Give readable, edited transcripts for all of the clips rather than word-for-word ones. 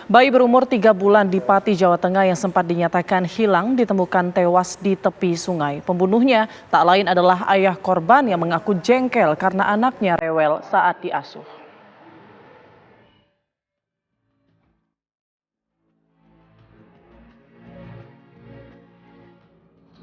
Bayi berumur 3 bulan di Pati, Jawa Tengah yang sempat dinyatakan hilang ditemukan tewas di tepi sungai. Pembunuhnya tak lain adalah ayah korban yang mengaku jengkel karena anaknya rewel saat diasuh.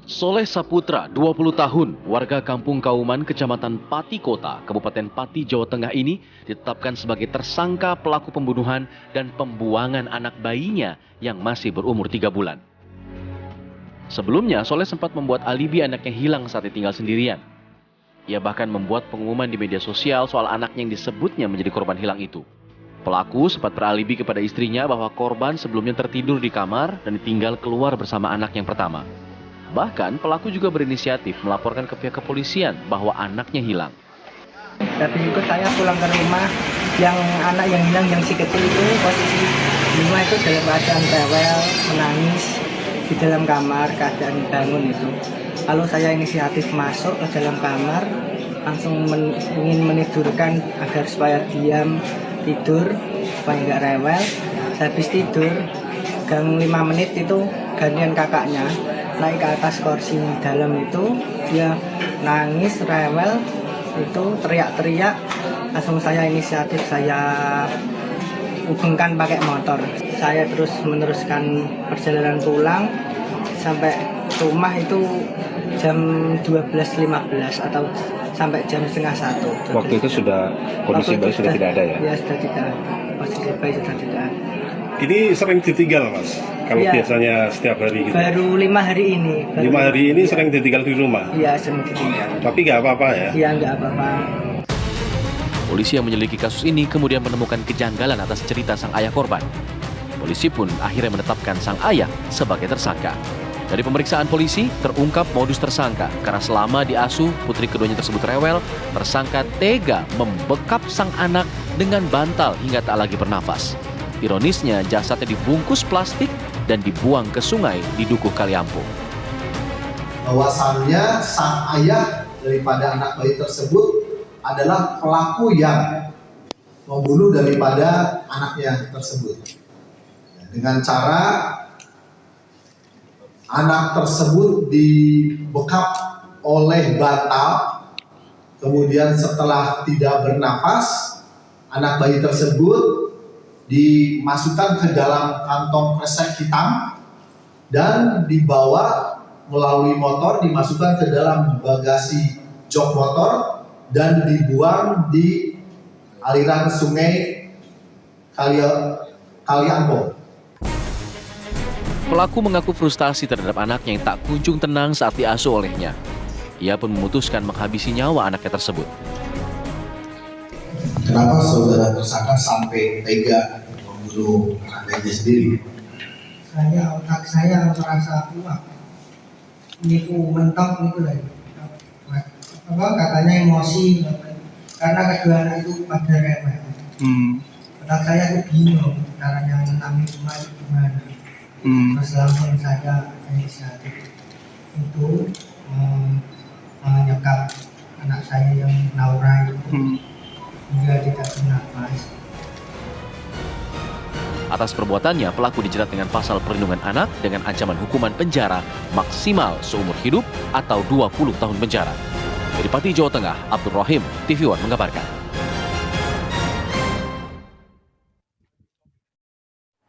Soleh Saputra, 20 tahun, warga Kampung Kauman, Kecamatan Pati Kota, Kabupaten Pati, Jawa Tengah ini ditetapkan sebagai tersangka pelaku pembunuhan dan pembuangan anak bayinya yang masih berumur 3 bulan. Sebelumnya, Soleh sempat membuat alibi anaknya hilang saat ditinggal sendirian. Ia bahkan membuat pengumuman di media sosial soal anaknya yang disebutnya menjadi korban hilang itu. Pelaku sempat beralibi kepada istrinya bahwa korban sebelumnya tertidur di kamar dan ditinggal keluar bersama anak yang pertama. Bahkan pelaku juga berinisiatif melaporkan ke pihak kepolisian bahwa anaknya hilang. Tapi itu saya pulang ke rumah, yang anak yang hilang yang si kecil itu posisi di rumah itu dalam keadaan rewel, menangis di dalam kamar, keadaan bangun itu. Lalu saya inisiatif masuk ke dalam kamar, langsung ingin menidurkan agar supaya diam, tidur, supaya nggak rewel. Habis tidur, gang 5 menit itu gantian kakaknya naik ke atas kursi dalam itu, dia nangis, rewel, itu teriak-teriak. Langsung saya inisiatif, saya hubungkan pakai motor. Saya terus meneruskan perjalanan pulang sampai rumah itu jam 12.15 atau sampai jam setengah 1. Waktu itu sudah kondisi bayi sudah tidak ada ya? Ya, sudah tidak. Kondisi bayi sudah tidak ada. Ini sering ditinggal, Mas? Kalau ya, biasanya setiap hari gitu? Baru 5 hari ini. 5 hari ini sering ditinggal di rumah? Iya, sering ditinggal. Tapi nggak apa-apa ya? Iya, nggak apa-apa. Polisi yang menyelidiki kasus ini kemudian menemukan kejanggalan atas cerita sang ayah korban. Polisi pun akhirnya menetapkan sang ayah sebagai tersangka. Dari pemeriksaan polisi, terungkap modus tersangka karena selama diasuh putri keduanya tersebut rewel, tersangka tega membekap sang anak dengan bantal hingga tak lagi bernafas. Ironisnya, jasadnya dibungkus plastik dan dibuang ke sungai di Dukuh Kaliampung. Bahwasannya sang ayah daripada anak bayi tersebut adalah pelaku yang membunuh daripada anaknya tersebut. Dengan cara anak tersebut dibekap oleh bantal, kemudian setelah tidak bernafas, anak bayi tersebut dimasukkan ke dalam kantong kresek hitam dan dibawa melalui motor, dimasukkan ke dalam bagasi jok motor dan dibuang di aliran sungai Kaliampung. Pelaku mengaku frustasi terhadap anaknya yang tak kunjung tenang saat diasuh olehnya. Ia pun memutuskan menghabisi nyawa anaknya tersebut. Kenapa saudara tersangka sampai tega membunuh anak bayinya sendiri? Otak saya merasa kuat. Ini mentok itu lagi. Katanya emosi, karena kedua anak itu pada rewel. Otak saya itu bingung caranya menangani semua itu gimana. Terus langsung saya inisiatif itu menyekap anak saya yang Naura itu. Hingga tidak bernafas. Atas perbuatannya, pelaku dijerat dengan pasal perlindungan anak dengan ancaman hukuman penjara maksimal seumur hidup atau 20 tahun penjara. Dari Pati, Jawa Tengah, Abdul Rahim, TV One mengabarkan.